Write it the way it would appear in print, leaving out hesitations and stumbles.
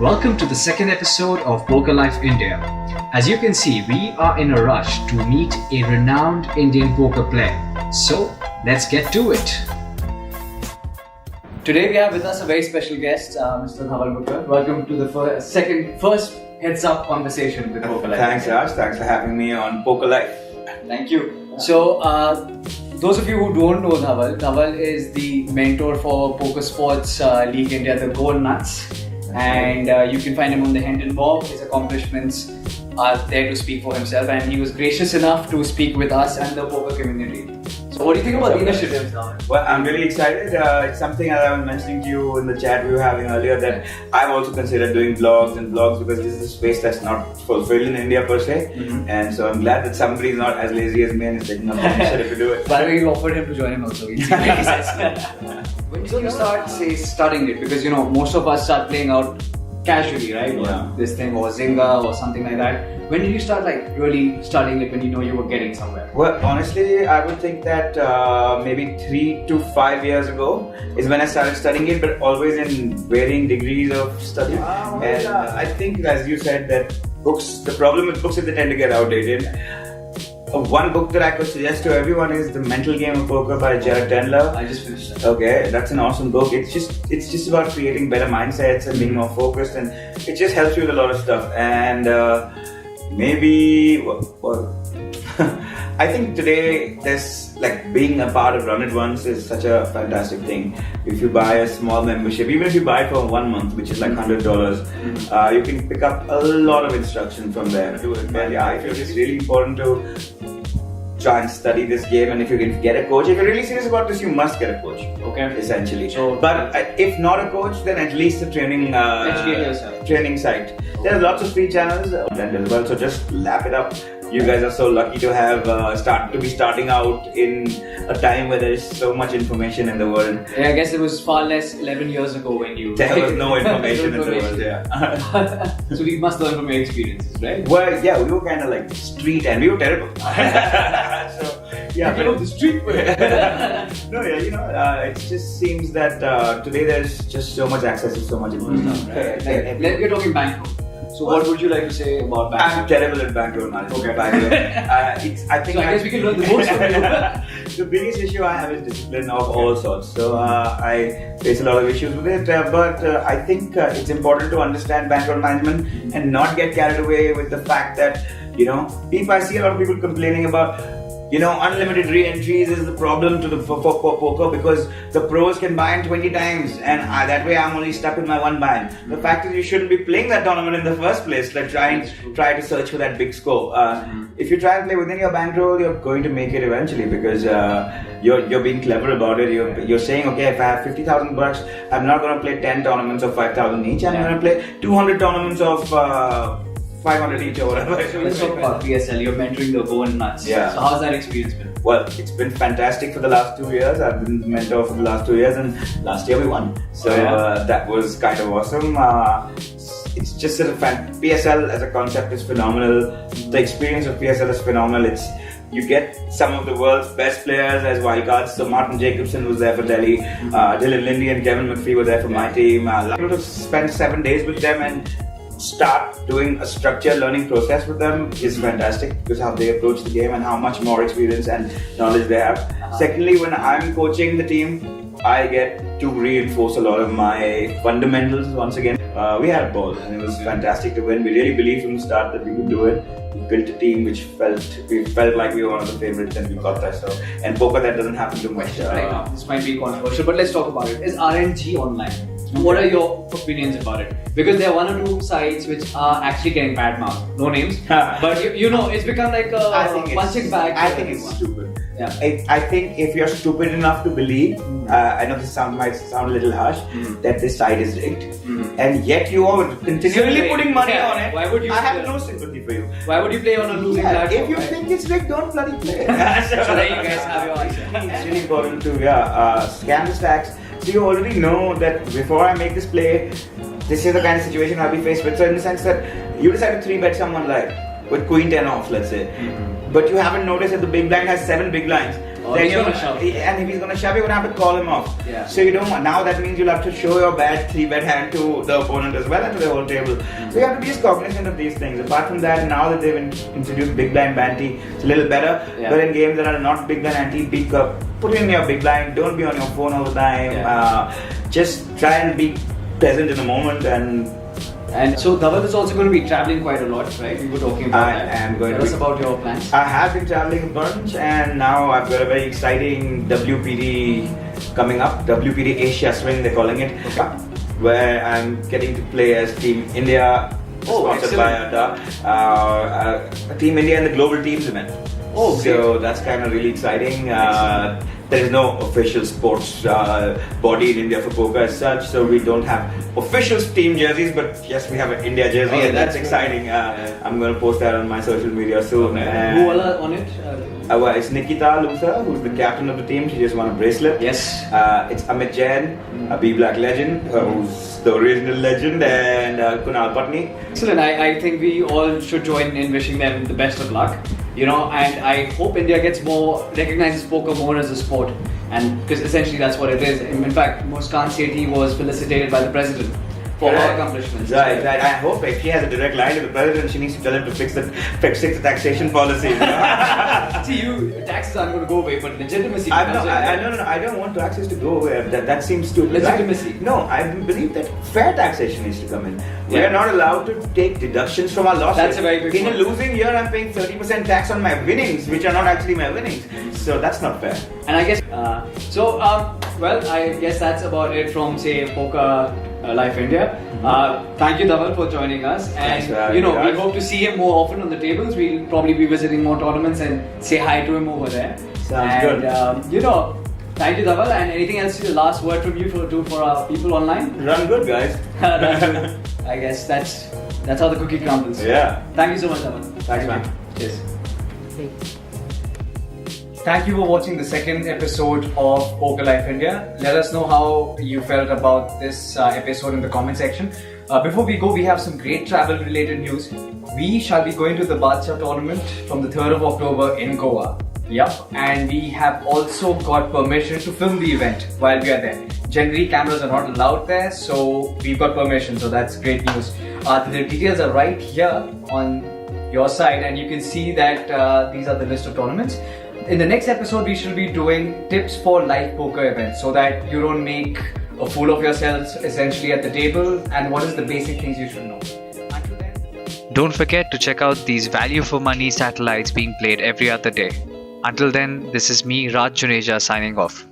Welcome to the second episode of Poker Life India. As you can see, we are in a rush to meet a renowned Indian poker player. So, let's get to it. Today we have with us a very special guest, Mr. Dhaval Mudgal. Welcome to the first heads-up conversation with Poker Life. Thanks, Raj. Thanks for having me on Poker Life. Thank you. So, those of you who don't know Dhaval is the mentor for Poker Sports League India, the Goan Nuts. And you can find him on the Hendon Bob. His accomplishments are there to speak for himself, and he was gracious enough to speak with us and the poker community. So what do you think about the initiatives now? Well, I'm really excited. It's something that I was mentioning to you in the chat we were having earlier, that I've also considered doing vlogs because this is a space that's not fulfilled in India per se. Mm-hmm. And so I'm glad that somebody is not as lazy as me and is taking up initiative to do it. By the way, you offered him to join him also. We'll see what he says. When did you start, studying it? Because, most of us start playing out casually, right? Yeah. This thing or Zynga or something like that. When did you start really studying it when you were getting somewhere? Well, honestly, I would think that maybe 3 to 5 years ago is when I started studying it, but always in varying degrees of study. And I think, as you said, that the problem with books is they tend to get outdated. One book that I could suggest to everyone is The Mental Game of Poker by Jared Tendler. I just finished that. Okay, that's an awesome book. It's just about creating better mindsets and being more focused, and it just helps you with a lot of stuff. And I think today being a part of Run It Once is such a fantastic thing. If you buy a small membership, even if you buy it for 1 month, which is like $100, you can pick up a lot of instruction from there. And I feel it's really important to try and study this game, and if you can get a coach, if you're really serious about this, you must get a coach. Okay. Essentially. But if not a coach, then at least a training site. There are lots of free channels as well, so just lap it up. You guys are so lucky to have starting out in a time where there is so much information in the world. Yeah, I guess it was far less 11 years ago when you... There was no information in the world, yeah. So we must learn from your experiences, right? Well, yeah, we were kind of like street and we were terrible. So, yeah, the street way. No, yeah, it just seems that today there's just so much access to so much information. Right. You're talking Bankroll. So what would you like to say about Bankroll? I'm terrible at Bankroll Management. Okay. By the way. I guess we can learn the most from you. The biggest issue I have is discipline of all sorts. So I face a lot of issues with it. But I think it's important to understand Bankroll Management and not get carried away with the fact that, I see a lot of people complaining about unlimited re-entries is the problem for poker, because the pros can buy in 20 times and that way I'm only stuck with my one buy. The fact is you shouldn't be playing that tournament in the first place, like try to search for that big score. If you try and play within your bankroll, you're going to make it eventually, because you're being clever about it. You're saying, okay, if I have $50,000, I'm not going to play 10 tournaments of 5,000 each. I'm going to play 200 tournaments of 500 each or whatever. So let's talk about PSL. You're mentoring the Goan Nuts. Yeah. So how's that experience been? Well, it's been fantastic for the last 2 years. I've been the mentor for the last 2 years, and last year we won. So that was kind of awesome. It's just PSL as a concept is phenomenal. The experience of PSL is phenomenal. You get some of the world's best players as wildcards. So Martin Jacobson was there for Delhi. Dylan Lindy and Kevin McPhee were there for my team. I was able to spend 7 days with them and start doing a structured learning process with them is fantastic, because how they approach the game and how much more experience and knowledge they have. Secondly, when I'm coaching the team, I get to reinforce a lot of my fundamentals once again. We had a ball and it was fantastic to win. We really believed from the start that we could do it. We built a team which we felt like we were one of the favorites, and we got that. So, and poker, that doesn't happen too much. This might be controversial, but let's talk about it. Is RNG online? What are your opinions about it? Because there are 1 or 2 sites which are actually getting bad marks. No names. But it's become like a punching bag. I think it's stupid. Yeah. I think if you're stupid enough to believe, I know this might sound a little harsh, that this site is rigged, and yet you are continually putting money on it. Why would you? I have no sympathy for you. Why would you play on a losing platform? If you think it's rigged, don't bloody play. So there you guys have your answer. It's really important to scan the stacks. So you already know that before I make this play, this is the kind of situation I'll be faced with. So in the sense that you decide to 3-bet someone live with Queen 10 off, let's say, but you haven't noticed that the big blind has 7 big blinds. Oh, then he's you're gonna shove. and if he's gonna shove, you're gonna have to call him off. Yeah. So you don't. Now that means you'll have to show your bad 3-bet hand to the opponent as well and to the whole table. So you have to be just cognizant of these things. Apart from that, now that they've introduced big blind Banty, it's a little better. Yeah. But in games that are not big blind anti, put in your big blind. Don't be on your phone all the time. Yeah. Just try and be present in the moment And so Dhaval is also going to be traveling quite a lot, right? We were talking about that. I am going Tell to us be- about your plans. I have been traveling a bunch, and now I've got a very exciting WPD coming up. WPD Asia Swing, they're calling it, where I'm getting to play as Team India, sponsored by Team India and the Global Teams event. Oh, so that's kind of really exciting. There is no official sports body in India for poker as such, so we don't have official team jerseys, but yes, we have an India jersey, Oh, and that's cool. exciting. I'm going to post that on my social media soon. Who all are on it? Well, it's Nikita Luther, who's the captain of the team. She just won a bracelet. Yes. It's Amit Jain, a B Black legend, who's the original legend, and Kunal Patni. Excellent. I think we all should join in wishing them the best of luck. You know, and I hope India recognizes poker more as a sport, and because essentially that's what it is. In fact, Muskan Sethi was felicitated by the president for her accomplishments. Right. I hope if she has a direct line to the president, she needs to tell him to fix the taxation policy. See, taxes aren't going to go away, but legitimacy. I don't want taxes to go away. That seems stupid. Legitimacy. Right? No, I believe that fair taxation needs to come in. We Yeah. are not allowed to take deductions from our losses. That's a very big In point. a losing year, I'm paying 30% tax on my winnings, which are not actually my winnings. So that's not fair. And I guess, well, I guess that's about it from, say, Poker Life India. Thank you, Dhaval, for joining us. Thanks And, for having me, we guys. hope to see him more often on the tables. We'll probably be visiting more tournaments and say hi to him over there. Sounds good. Thank you, Dhaval. And anything else, the last word from you for our people online? Run good, guys. I guess that's how the cookie crumbles. Yeah. Thank you so much, Dhaval. Thanks, man. Cheers. Thank you for watching the second episode of Poker Life India. Let us know how you felt about this episode in the comment section. Before we go, we have some great travel related news. We shall be going to the Badshah tournament from the 3rd of October in Goa. Yup, and we have also got permission to film the event while we are there. Generally, cameras are not allowed there, so we've got permission, so that's great news. The details are right here on your side, and you can see that these are the list of tournaments. In the next episode, we shall be doing tips for live poker events so that you don't make a fool of yourselves essentially at the table, and what is the basic things you should know. Until then, Don't forget to check out these value for money satellites being played every other day. Until then, this is me, Raj Juneja, signing off.